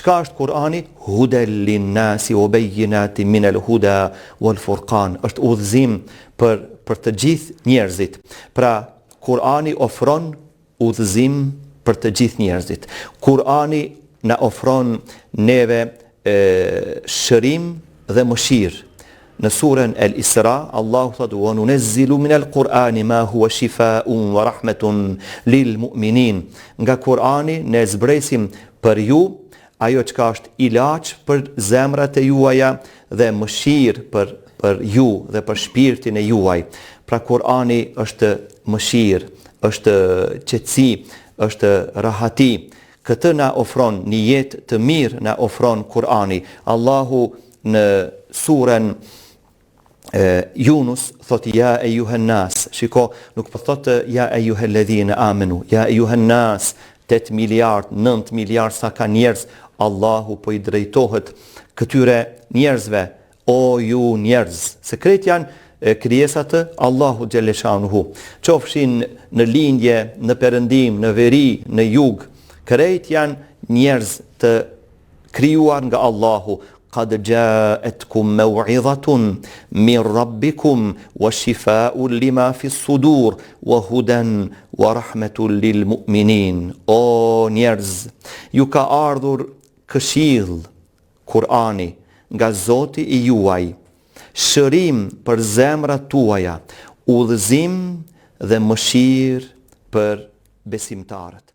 Çka është Kurani? Hudel linnasi wa bayyinatin min al-huda wal furqan. Është udhëzim për të gjithë njerëzit. Pra Kurani ofron udhëzim për të gjithë njerëzit. Kurani na ofron neve shërim dhe mëshirë. Në surën Al-Isra, Allahu thotë: "Wa nunazzilu min al-Qur'ani ma huwa shifaa'un wa rahmatun lil mu'minin." Nga Kurani ne zbresim për ju ajo çka është ilaç për zemrat e juaja dhe mëshirë për ju dhe për shpirtin e juaj. Pra Kurani është mëshirë, është qetësi, është rahati. Këtë na ofron një jetë të mirë, na ofron Kurani. Allahu në surën Yunus thot: "Ja ejuhen nas." Shiko, nuk po thotë ja ejuhel ladhina amanu, ja ejuhen nas, 8 miliard, 9 miliard sa ka njerëz. Allahu po i drejtohet këtyre njerëzve: "O ju njerëz, se krejt janë krijesat të Allahu xhaleshanuhu. Qofshin në lindje, në perëndim, në veri, në jug, krejt janë njerëz të krijuar nga Allahu. Qad ja'atkum maw'izatun min rabbikum wa shifaa'un lima fi s-sudur wa hudan wa rahmatun lil mu'minin." O njerëz, ju ka ardhur këshill, Kurani, nga Zoti i juaj, shërim për zemrat tuaja, udhëzim dhe mëshirë për besimtarët.